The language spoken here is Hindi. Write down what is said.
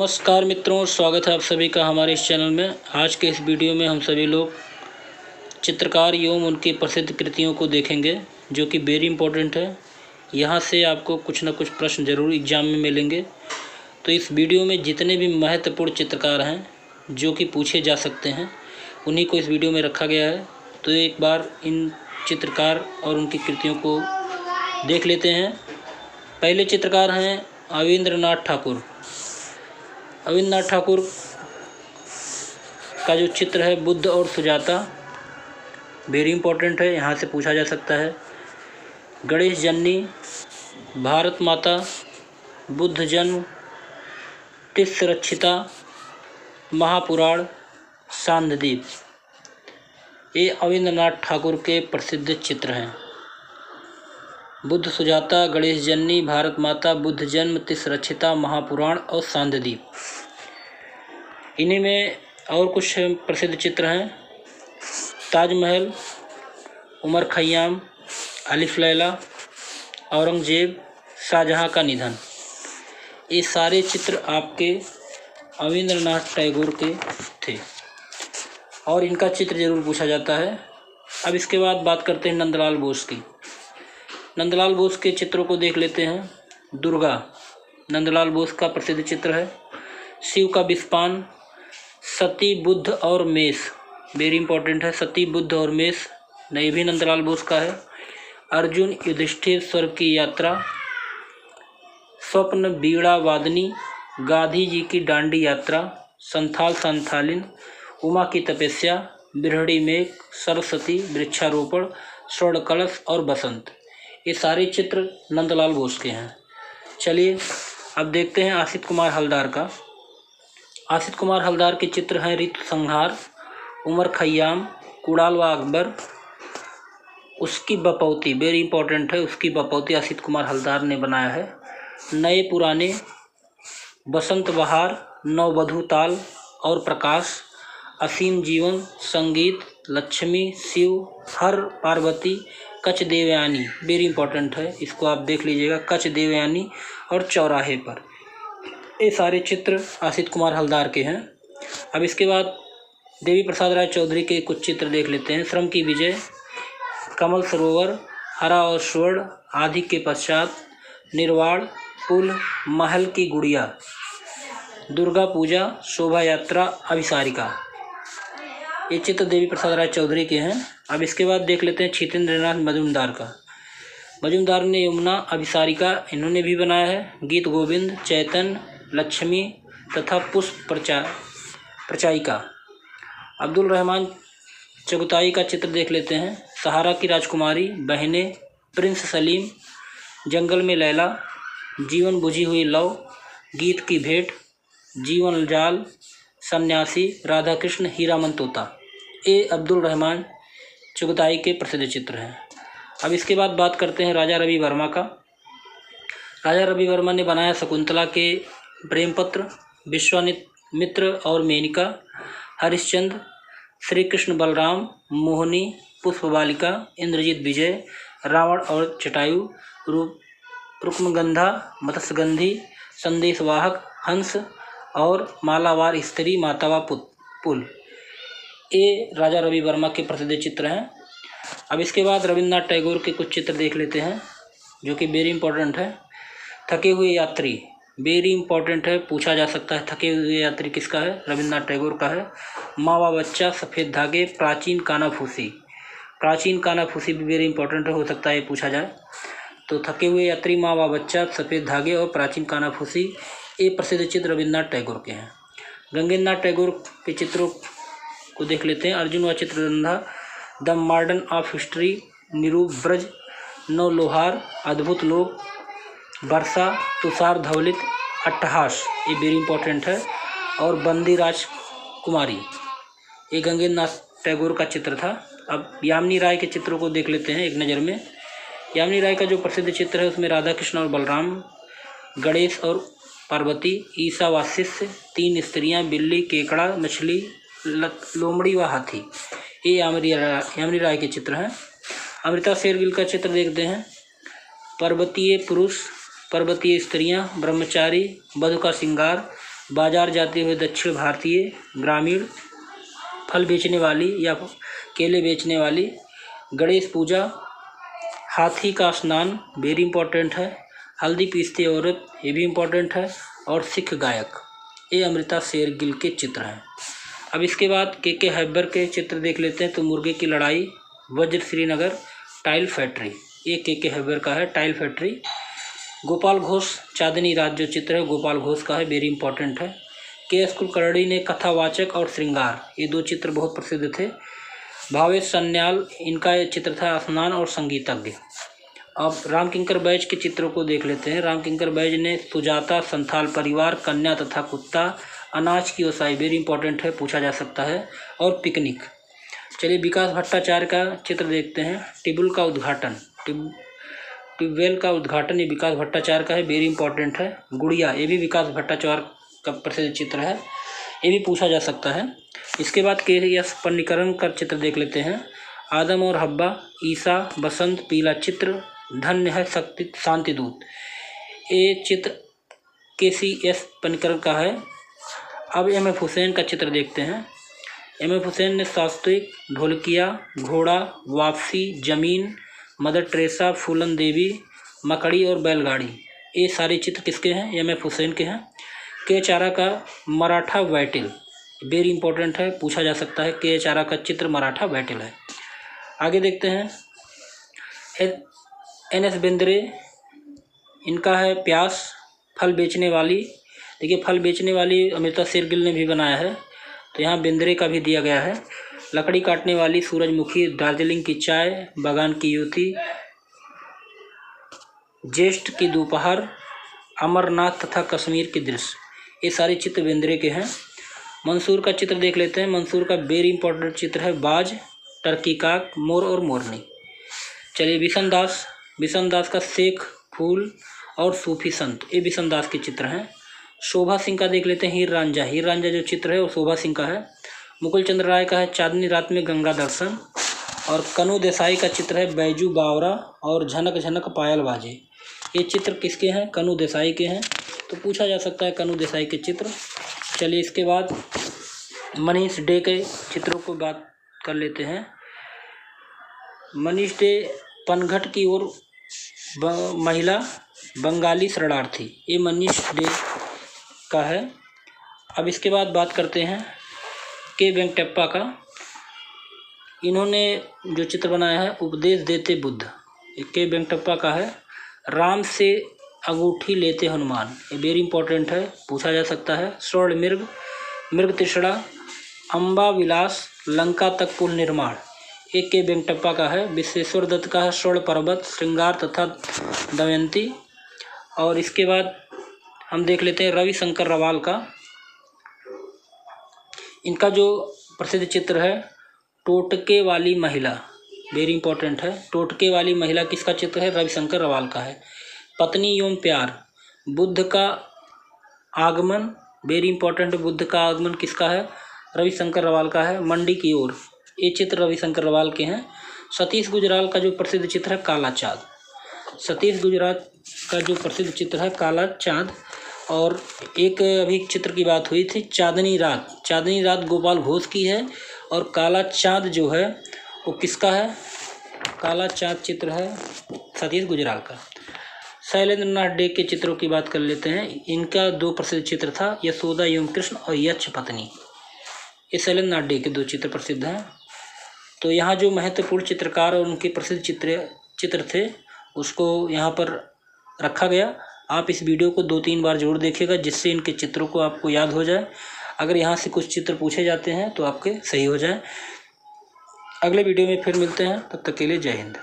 नमस्कार मित्रों, स्वागत है आप सभी का हमारे इस चैनल में। आज के इस वीडियो में हम सभी लोग चित्रकार एवं उनकी प्रसिद्ध कृतियों को देखेंगे, जो कि वेरी इंपॉर्टेंट है। यहाँ से आपको कुछ न कुछ प्रश्न जरूर एग्जाम में मिलेंगे। तो इस वीडियो में जितने भी महत्वपूर्ण चित्रकार हैं जो कि पूछे जा सकते हैं, उन्हीं को इस वीडियो में रखा गया है। तो एक बार इन चित्रकार और उनकी कृतियों को देख लेते हैं। पहले चित्रकार हैं अविंद्रनाथ ठाकुर। अविंद्रनाथ ठाकुर का जो चित्र है बुद्ध और सुजाता, वेरी इंपॉर्टेंट है, यहाँ से पूछा जा सकता है। गणेश जननी, भारत माता, बुद्ध जन्म, तिस्रक्षिता, महापुराण, सांदीप, ये अविंद्रनाथ ठाकुर के प्रसिद्ध चित्र हैं। बुद्ध सुजाता, गणेश जननी, भारत माता, बुद्ध जन्म, तिस्रक्षिता, महापुराण और सांदीप। इन्हीं में और कुछ प्रसिद्ध चित्र हैं। ताजमहल, उमर खयाम, अलिफ लैला, औरंगजेब, शाहजहां का निधन। ये सारे चित्र आपके अविंद्रनाथ टैगोर के थे और इनका चित्र जरूर पूछा जाता है। अब इसके बाद बात करते हैं नंदलाल बोस की। नंदलाल बोस के चित्रों को देख लेते हैं। दुर्गा नंदलाल बोस का प्रसिद्ध चित्र है। शिव का विस्पान, सती, बुद्ध और मेष, वेरी इंपॉर्टेंट है। सती, बुद्ध और मेष ये भी नंदलाल बोस का है। अर्जुन, युधिष्ठिर, स्वर्ग की यात्रा, स्वप्न, बीड़ा वादनी, गांधी जी की डांडी यात्रा, संथाल संथालिन, उमा की तपस्या, बिरहड़ी मेघ, सरस्वती, वृक्षारोपण, स्वर्ण कलश और बसंत, ये सारे चित्र नंदलाल बोस के हैं। चलिए अब देखते हैं आसित कुमार हलदार का। आसित कुमार हलदार के चित्र हैं ऋतु संहार, उमर खयाम, कुड़ाल व अकबर, उसकी बपौती, वेरी इंपॉर्टेंट है, उसकी बपौती आसित कुमार हलदार ने बनाया है। नए पुराने, बसंत बहार, नववधु ताल और प्रकाश, असीम जीवन, संगीत, लक्ष्मी, शिव, हर, पार्वती, कच देवयानी, वेरी इंपॉर्टेंट है, इसको आप देख लीजिएगा, कच देवयानी और चौराहे पर, ये सारे चित्र आसित कुमार हलदार के हैं। अब इसके बाद देवी प्रसाद राय चौधरी के कुछ चित्र देख लेते हैं। श्रम की विजय, कमल सरोवर, हरा और स्वर्ण, आदि के पश्चात, निर्वाण, पुल, महल की गुड़िया, दुर्गा पूजा, शोभा यात्रा, अभिसारिका, ये चित्र देवी प्रसाद राय चौधरी के हैं। अब इसके बाद देख लेते हैं क्षितेंद्रनाथ मजूमदार का। मजूमदार ने यमुना, अभिसारिका इन्होंने भी बनाया है। गीत गोविंद, चैतन्य, लक्ष्मी तथा पुष्प प्रचायिका। अब्दुल रहमान चगताई का चित्र देख लेते हैं। सहारा की राजकुमारी, बहनें, प्रिंस सलीम, जंगल में लैला, जीवन बुझी हुई लौ, गीत की भेंट, जीवन जाल, सन्यासी, राधा कृष्ण, हीरामन तोता, ये अब्दुल रहमान चगताई के प्रसिद्ध चित्र हैं। अब इसके बाद बात करते हैं राजा रवि वर्मा का। राजा रवि वर्मा ने बनाया शकुंतला के प्रेमपत्र, विश्वामित्र और मेनका, हरिश्चंद्र, श्री कृष्ण बलराम, मोहिनी, पुष्प बालिका, इंद्रजीत विजय, रावण और जटायु, रुक्मगंधा, मत्स्यगंधी, संदेशवाहक, हंस और मालावार स्त्री, मातावा पुल, ये राजा रवि वर्मा के प्रसिद्ध चित्र हैं। अब इसके बाद रविन्द्रनाथ टैगोर के कुछ चित्र देख लेते हैं जो कि वेरी इंपॉर्टेंट है। थके हुए यात्री, वेरी इंपॉर्टेंट है, पूछा जा सकता है थके हुए यात्री किसका है, रविन्द्रनाथ टैगोर का है। मावा बच्चा, सफ़ेद धागे, प्राचीन कानाफूसी, प्राचीन कानाफूसी भी वेरी इंपॉर्टेंट हो सकता है पूछा जाए। तो थके हुए यात्री, मावा बच्चा, सफ़ेद धागे और प्राचीन कानाफूसी, ये प्रसिद्ध चित्र रविन्द्रनाथ टैगोर के हैं। गंगेन्द्रनाथ टैगोर के चित्रों को देख लेते हैं। अर्जुन व Chitrangada, the modern of history, Nirup Braj, नौ लोहार, अद्भुत लोक, वर्षा, तुषार धवलित, अट्टहास, ये वेरी इंपॉर्टेंट है, और बंदी राजकुमारी, ये गंगेन्द्रनाथ टैगोर का चित्र था। अब यामिनी राय के चित्रों को देख लेते हैं एक नज़र में। यामिनी राय का जो प्रसिद्ध चित्र है उसमें राधा कृष्ण और बलराम, गणेश और पार्वती, ईसा व शिष्य, तीन स्त्रियां, बिल्ली, केकड़ा, मछली, लोमड़ी व हाथी, ये यामिनी राय के चित्र हैं। अमृता शेरगिल का चित्र देखते हैं। पर्वतीय पुरुष, पर्वतीय स्त्रियां, ब्रह्मचारी, वधु का श्रृंगार, बाजार जाते हुए दक्षिण भारतीय ग्रामीण, फल बेचने वाली या केले बेचने वाली, गणेश पूजा, हाथी का स्नान वेरी इंपॉर्टेंट है, हल्दी पीसती औरत ये भी इम्पोर्टेंट है, और सिख गायक। ये अमृता शेरगिल के चित्र हैं। अब इसके बाद के हैबर के चित्र देख लेते हैं। तो मुर्गे की लड़ाई, वज्र श्रीनगर, टाइल फैक्ट्री, ये के हैबर का है, टाइल फैक्ट्री। गोपाल घोष चांदनी रात जो चित्र है गोपाल घोष का है, वेरी इंपॉर्टेंट है। के.एस. कुलकर्णी ने कथावाचक और श्रृंगार, ये दो चित्र बहुत प्रसिद्ध थे। भावेश सन्याल, इनका ये चित्र था स्नान और संगीतज्ञ। अब राम किंकर बैज के चित्रों को देख लेते हैं। राम किंकर बैज ने सुजाता, संथाल परिवार, कन्या तथा कुत्ता, अनाज की ओसाई, वेरी इंपॉर्टेंट है, पूछा जा सकता है, और पिकनिक। चलिए विकास भट्टाचार्य का चित्र देखते हैं। ट्यूबवेल का उद्घाटन, ट्यूबवेल का उद्घाटन ये विकास भट्टाचार्य का है, वेरी इंपॉर्टेंट है। गुड़िया, ये भी विकास भट्टाचार्य का प्रसिद्ध चित्र है, ये भी पूछा जा सकता है। इसके बाद के.एस. पन्नीकरण का चित्र देख लेते हैं। आदम और हब्बा, ईसा, बसंत, पीला चित्र, धन्य है शक्ति शांति दूत, ये चित्र के.सी.एस. पन्नीकरण का है। अब एम.एफ. हुसैन का चित्र देखते हैं। एम.एफ. हुसैन ने सात्विक, ढोलकिया, घोड़ा, वापसी, जमीन, मदर टेरेसा, फूलन देवी, मकड़ी और बैलगाड़ी, ये सारे चित्र किसके हैं? एम.एफ. हुसैन के हैं। के चारा का मराठा बैटल, वेरी इंपॉर्टेंट है, पूछा जा सकता है। के चारा का चित्र मराठा बैटल है। आगे देखते हैं। एन.एस. बेंद्रे, इनका है प्यास, फल बेचने वाली। देखिए फल बेचने वाली अमृता शेरगिल ने भी बनाया है, तो यहाँ बेंद्रे का भी दिया गया है। लकड़ी काटने वाली, सूरजमुखी, दार्जिलिंग की चाय, बागान की युवती, ज्येष्ठ की दोपहर, अमरनाथ तथा कश्मीर के दृश्य, ये सारे चित्र बेंद्रे के हैं। मंसूर का चित्र देख लेते हैं। मंसूर का वेरी इंपॉर्टेंट चित्र है बाज, टर्की काक, मोर और मोरनी। चलिए बिशन दास का शेख, फूल और सूफी संत, ये बिशन दास के चित्र हैं। शोभा सिंह का देख लेते हैं हीर रांझा जो चित्र है वो शोभा सिंह का है। मुकुल चंद्र राय का है चांदनी रात में गंगा दर्शन, और कनु देसाई का चित्र है बैजू बावरा और झनक झनक पायल बाजे, ये चित्र किसके हैं? कनु देसाई के हैं, तो पूछा जा सकता है कनु देसाई के चित्र। चलिए इसके बाद मनीष डे के चित्रों को बात कर लेते हैं। मनीष डे पनघट की ओर महिला, बंगाली शरणार्थी, ये मनीष डे का है। अब इसके बाद बात करते हैं के वेंकटप्पा का। इन्होंने जो चित्र बनाया है उपदेश देते बुद्ध, ये के वेंकटप्पा का है। राम से अंगूठी लेते हनुमान, ये वेरी इंपॉर्टेंट है, पूछा जा सकता है। स्वर्ण मृग तृष्णा, अम्बा विलास, लंका तक पुल निर्माण, एक के वेंकटप्पा का है। विश्वेश्वर दत्त का है स्वर्ण पर्वत, श्रृंगार तथा दमयंती। और इसके बाद हम देख लेते हैं रविशंकर रवाल का। इनका जो प्रसिद्ध चित्र है टोटके वाली महिला, वेरी इंपॉर्टेंट है। टोटके वाली महिला किसका चित्र है? रविशंकर रवाल का है। पत्नी एवं प्यार, बुद्ध का आगमन, वेरी इंपॉर्टेंट, बुद्ध का आगमन किसका है? रविशंकर रवाल का है। मंडी की ओर, ये चित्र रविशंकर रवाल के हैं। सतीश गुजराल का जो प्रसिद्ध चित्र है काला चाँद, सतीश गुजराल का जो प्रसिद्ध चित्र है काला चाँद। और एक अभी चित्र की बात हुई थी चांदनी रात गोपाल घोष की है, और काला चाँद जो है वो किसका है? काला चाँद चित्र है सतीश गुजराल का। शैलेंद्र नाथ डे के चित्रों की बात कर लेते हैं। इनका दो प्रसिद्ध चित्र था यशोदा एवं कृष्ण और यक्ष पत्नी, ये शैलेंद्र नाथ डे के दो चित्र प्रसिद्ध हैं। तो यहाँ जो महत्वपूर्ण चित्रकार और उनके प्रसिद्ध चित्र थे उसको यहाँ पर रखा गया। आप इस वीडियो को 2-3 बार जरूर देखिएगा जिससे इनके चित्रों को आपको याद हो जाए। अगर यहाँ से कुछ चित्र पूछे जाते हैं तो आपके सही हो जाए। अगले वीडियो में फिर मिलते हैं, तब तक के लिए जय हिंद।